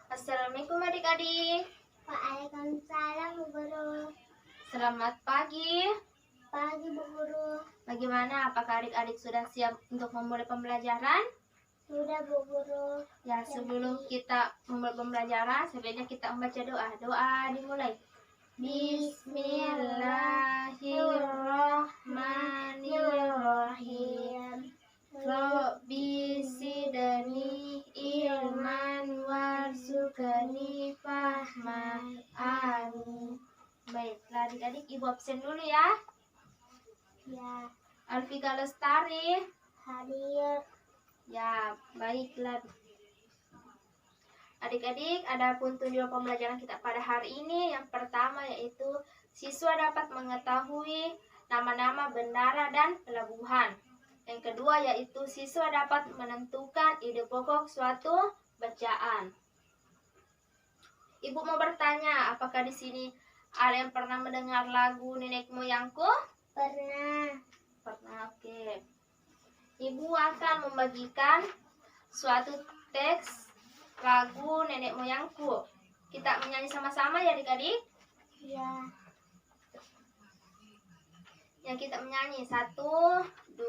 Assalamualaikum adik-adik. Waalaikumsalam Bu Guru. Selamat pagi. Pagi Bu Guru. Bagaimana? Apakah adik-adik sudah siap untuk memulai pembelajaran? Sudah Bu Guru. Ya, sebelum kita memulai pembelajaran, sebaiknya kita membaca doa. Doa dimulai. Bismillahirrahmanirrahim. Rabbi zidni ilman warzuqni fahman. Amin. Baiklah adik-adik, Ibu absen dulu ya. Ya, Alfika Lestari. hadir. Ya, baiklah. Adik-adik, ada pun tujuan pembelajaran kita pada hari ini. Yang pertama yaitu siswa dapat mengetahui nama-nama bandara dan pelabuhan. Yang kedua yaitu siswa dapat menentukan ide pokok suatu bacaan. Ibu mau bertanya, apakah di sini ada yang pernah mendengar lagu Nenek Moyangku? Pernah. Pernah, oke. Ibu akan membagikan suatu teks lagu Nenek Moyangku. Kita menyanyi sama-sama ya adik-adik? Ya. Yang kita menyanyi 1, 2,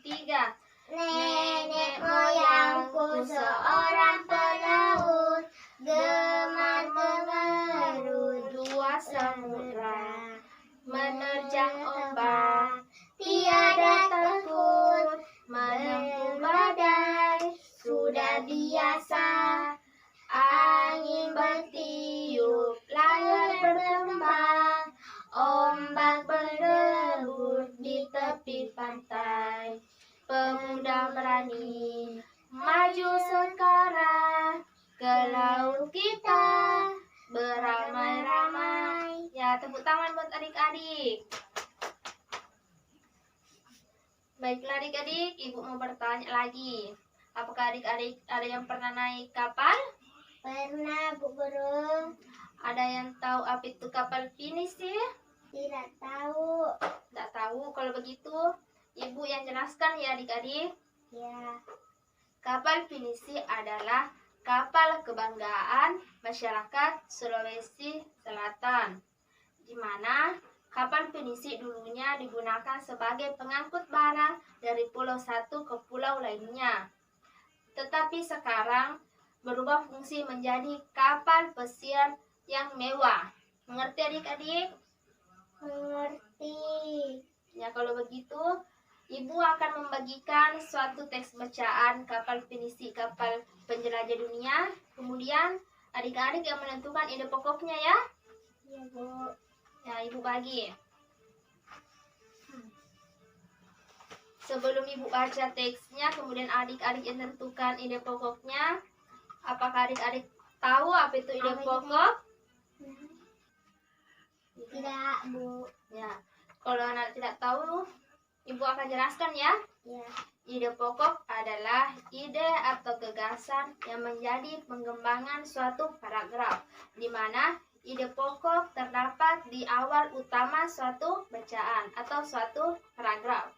3. Nenek moyangku seorang pelaut, gemar mengerut Dua samudra, menerjang ombak, tiada takut, menempuh badai, sudah biasa. angin bertiup, layar berkembang, ombak berdebur di tepi pantai. Pemuda berani maju sekarang, ke laut kita beramai-ramai. Ya, tepuk tangan buat adik-adik. Baiklah adik-adik, Ibu mau bertanya lagi. Apakah adik-adik ada yang pernah naik kapal? Pernah Bu Guru. Ada yang tahu apa itu kapal pinisi? Tidak tahu. Tidak tahu. Kalau begitu, Ibu yang jelaskan ya adik-adik. Ya. Kapal pinisi adalah kapal kebanggaan masyarakat Sulawesi Selatan, di mana kapal pinisi dulunya digunakan sebagai pengangkut barang dari pulau satu ke pulau lainnya. Tetapi sekarang berubah fungsi menjadi kapal pesiar yang mewah. Mengerti adik-adik? Mengerti. Ya, kalau begitu, Ibu akan membagikan suatu teks bacaan kapal pinisi, kapal penjelajah dunia. Kemudian adik-adik yang menentukan ide pokoknya ya. Ya Bu. Ya, Ibu bagi. Sebelum Ibu baca teksnya, kemudian adik-adik yang tentukan ide pokoknya. Apakah adik-adik tahu apa itu ide Apa itu? pokok? Tidak Bu. Ya, kalau anak tidak tahu, Ibu akan jelaskan ya. Ya. Ide pokok adalah ide atau gagasan yang menjadi pengembangan suatu paragraf, di mana ide pokok terdapat di awal utama suatu bacaan atau suatu paragraf.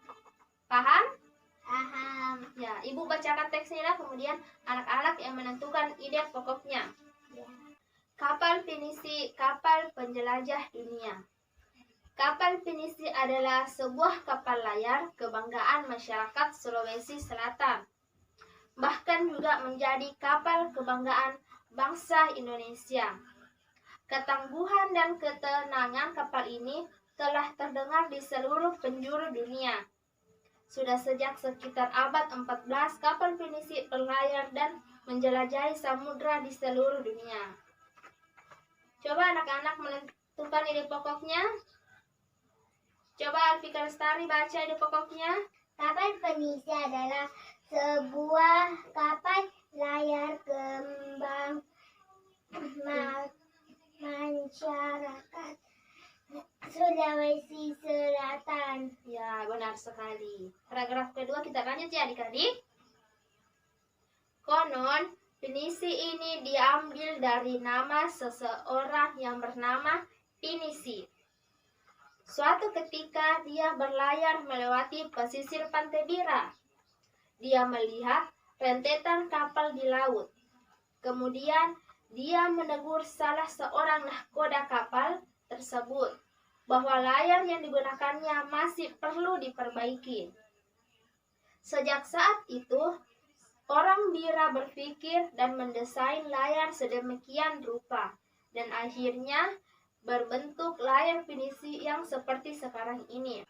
Paham? Paham. Ya, Ibu bacakan teksnya, kemudian anak-anak yang menentukan ide pokoknya. Ya. Kapal pinisi, kapal penjelajah dunia. Kapal pinisi adalah sebuah kapal layar kebanggaan masyarakat Sulawesi Selatan. Bahkan juga menjadi kapal kebanggaan bangsa Indonesia. Ketangguhan dan ketenangan kapal ini telah terdengar di seluruh penjuru dunia. Sudah sejak sekitar abad 14, kapal pinisi berlayar dan menjelajahi samudra di seluruh dunia. Coba anak-anak menentukan ide pokoknya. Coba Alfika Lestari baca ide pokoknya. Kapal pinisi adalah sebuah kapal layar kembang masyarakat Sulawesi Selatan. Ya, benar sekali. Paragraf kedua kita lanjut ya adik-adik. Konon, pinisi ini diambil dari nama seseorang yang bernama Pinisi. Suatu ketika dia berlayar melewati pesisir Pantai Bira. Dia melihat rentetan kapal di laut. Kemudian dia menegur salah seorang nahkoda kapal tersebut bahwa layar yang digunakannya masih perlu diperbaiki. Sejak saat itu, orang Bira berpikir dan mendesain layar sedemikian rupa, dan akhirnya berbentuk layar pinisi yang seperti sekarang ini.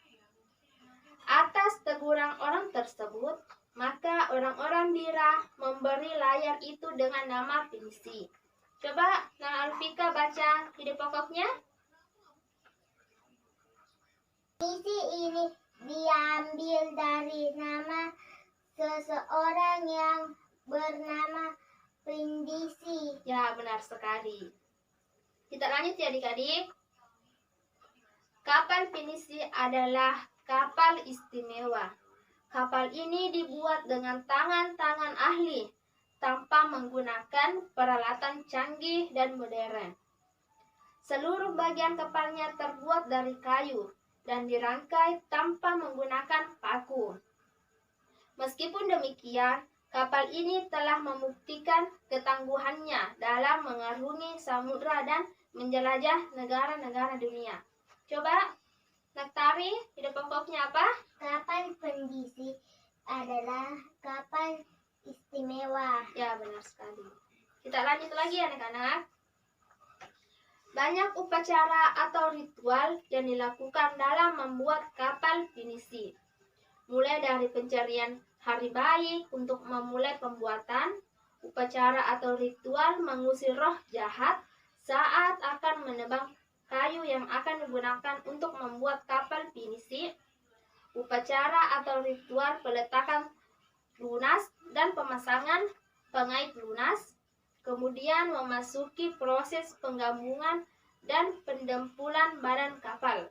Atas teguran orang tersebut, maka orang-orang Bira memberi layar itu dengan nama pinisi. Coba Nana Alfika baca ide pokoknya. Pinisi ini diambil dari nama seseorang yang bernama Brindisi. Ya, benar sekali. Kita lanjut ya adik-adik. Kapal pinisi adalah kapal istimewa. Kapal ini dibuat dengan tangan-tangan ahli tanpa menggunakan peralatan canggih dan modern. Seluruh bagian kapalnya terbuat dari kayu dan dirangkai tanpa menggunakan paku. Meskipun demikian, kapal ini telah membuktikan ketangguhannya dalam mengarungi samudra dan menjelajah negara-negara dunia. Coba, Naktari, ide pokoknya apa? Kapal Brindisi adalah kapal istimewa. Ya, benar sekali. Kita lanjut lagi anak-anak. Banyak upacara atau ritual yang dilakukan dalam membuat kapal pinisi. Mulai dari pencarian hari baik untuk memulai pembuatan, upacara atau ritual mengusir roh jahat saat akan menebang kayu yang akan digunakan untuk membuat kapal pinisi, upacara atau ritual peletakan lunas dan pemasangan pengait lunas, kemudian memasuki proses penggabungan dan pendempulan badan kapal.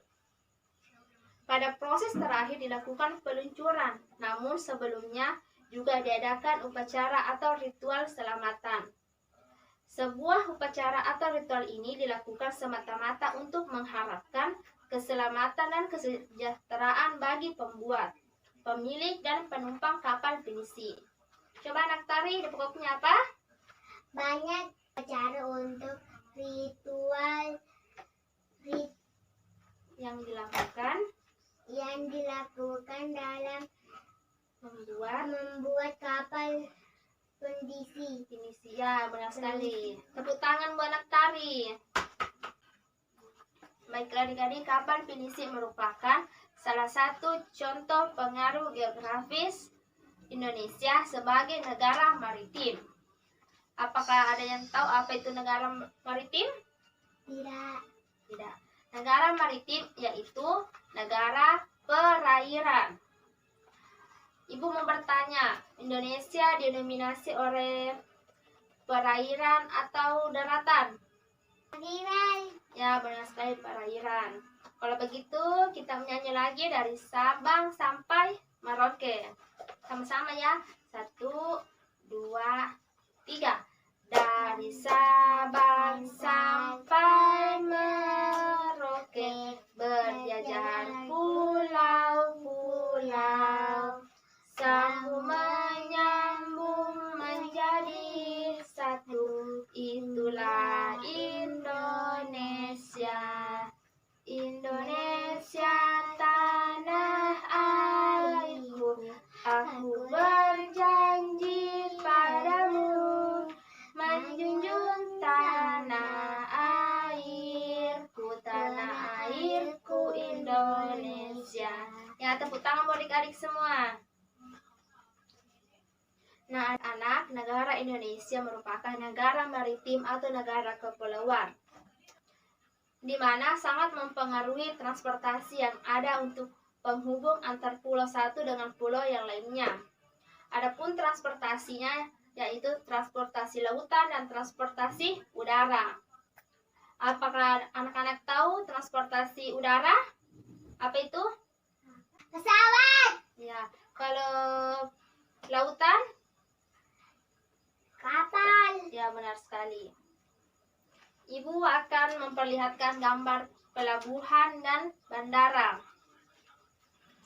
Pada proses terakhir dilakukan peluncuran, namun sebelumnya juga diadakan upacara atau ritual selamatan. Sebuah upacara atau ritual ini dilakukan semata-mata untuk mengharapkan keselamatan dan kesejahteraan bagi pembuat, pemilik, dan penumpang kapal pinisi. Coba Naktari, ide pokoknya apa? Banyak cara untuk ritual Yang dilakukan dalam membuat kapal pinisi. Ya, benar sekali. Tepuk tangan buat Naktari. Baiklah adik-adik, kapal pinisi merupakan salah satu contoh pengaruh geografis Indonesia sebagai negara maritim. Apakah ada yang tahu apa itu negara maritim? Tidak. Negara maritim yaitu negara perairan. Ibu mau bertanya, Indonesia didominasi oleh perairan atau daratan? Perairan. Ya, benar sekali perairan. Kalau begitu, kita menyanyi lagi dari Sabang sampai Merauke. Sama-sama ya. 1, 2, 3. Dari Sabang sampai Merauke, berjajar pulau-pulau, sambung menyambung menjadi satu. Itulah Indonesia. Indonesia tanah airku, aku berjanji padamu, menjunjung tanah airku, tanah airku Indonesia. Ya, tepuk tangan buat adik-adik semua. Nah, anak-anak, negara Indonesia merupakan negara maritim atau negara kepulauan, di mana sangat mempengaruhi transportasi yang ada untuk penghubung antar pulau satu dengan pulau yang lainnya. Adapun transportasinya yaitu transportasi lautan dan transportasi udara. Apakah anak-anak tahu transportasi udara? Apa itu? Pesawat. Ya, kalau lautan? Kapal. Ya, benar sekali. Ibu akan memperlihatkan gambar pelabuhan dan bandara.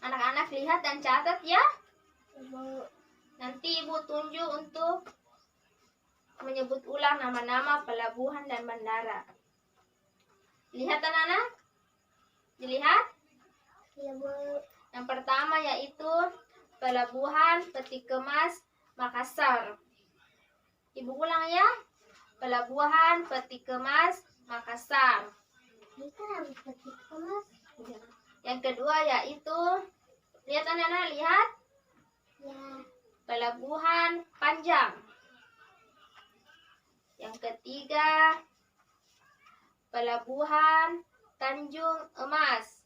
Anak-anak lihat dan catat ya. Nanti Ibu tunjuk untuk menyebut ulang nama-nama pelabuhan dan bandara. Lihat anak-anak? Dilihat? Ya, Bu. Yang pertama yaitu Pelabuhan Peti Kemas Makassar. Ibu ulang ya. Pelabuhan Peti Kemas Makassar. Ini kan peti kemas. Yang kedua yaitu, lihat anak-anak, lihat. Ya. Pelabuhan Panjang. Yang ketiga, Pelabuhan Tanjung Emas.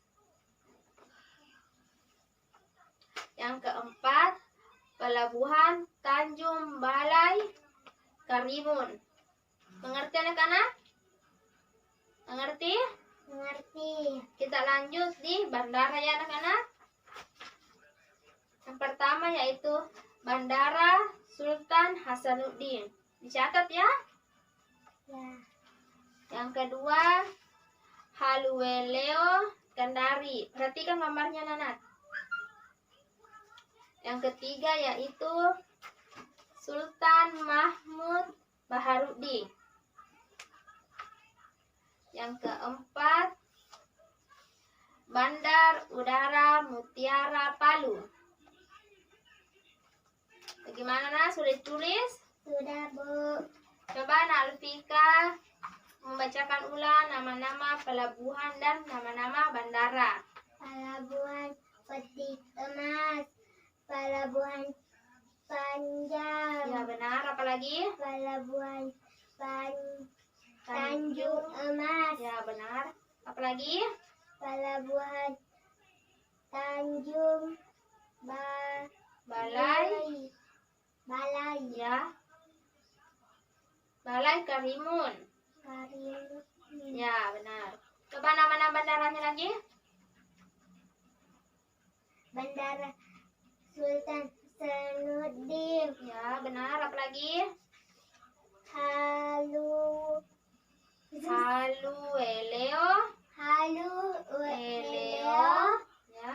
Yang keempat, Pelabuhan Tanjung Balai Karimun. Mengerti anak-anak? Mengerti? Mengerti. Kita lanjut di bandara ya anak-anak. Yang pertama yaitu Bandara Sultan Hasanuddin. Dicatat ya. Ya. Yang kedua, Halueleo Kendari. Perhatikan gambarnya anak-anak. Yang ketiga yaitu Sultan Mahmud Baharudin. Yang keempat, Bandar Udara Mutiara Palu. Bagaimana nak? Sudah ditulis? Sudah, Bu. Coba Nak Lufika membacakan ulang nama-nama pelabuhan dan nama-nama bandara. Pelabuhan Peti Kemas, Pelabuhan Panjang, Ya benar, apalagi? Pelabuhan Tanjung Emas, Ya benar, apalagi? Pelabuhan Tanjung Balai, Balai ya. Balai Karimun. Karimun, Ya benar. Coba nama-nama bandaranya lagi. Bandara Sultan Hasanuddin, Ya benar, apalagi? Halueleo, Eleo, ya.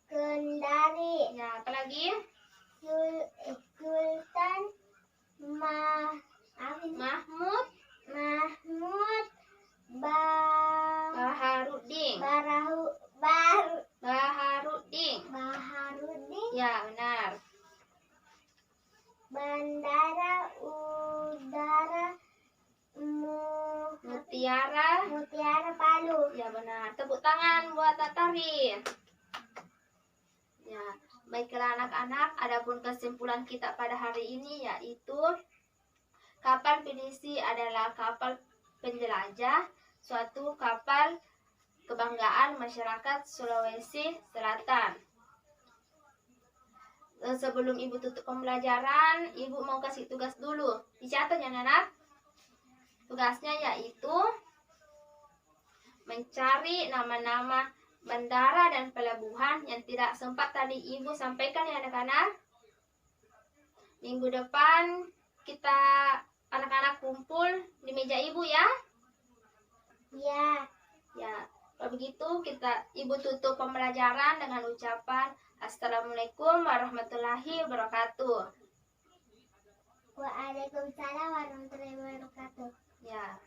Kendari, Ya, apalagi? Sultan Mahmud Baharudin. Baharudin. Baharudin, Ya, benar. Bandara Udara Mutiara Palu. Ya, benar. Tepuk tangan buat Tatarin. Ya, baiklah anak-anak, adapun kesimpulan kita pada hari ini yaitu kapal pinisi adalah kapal penjelajah, suatu kapal kebanggaan masyarakat Sulawesi Selatan. Sebelum Ibu tutup pembelajaran, Ibu mau kasih tugas dulu. Dicatat ya anak. Tugasnya yaitu mencari nama-nama bandara dan pelabuhan yang tidak sempat tadi Ibu sampaikan ya anak-anak. Minggu depan kita anak-anak kumpul di meja Ibu ya. Ya. Ya, kalau begitu Ibu tutup pembelajaran dengan ucapan Assalamualaikum warahmatullahi wabarakatuh. Waalaikumsalam warahmatullahi wabarakatuh. Ya.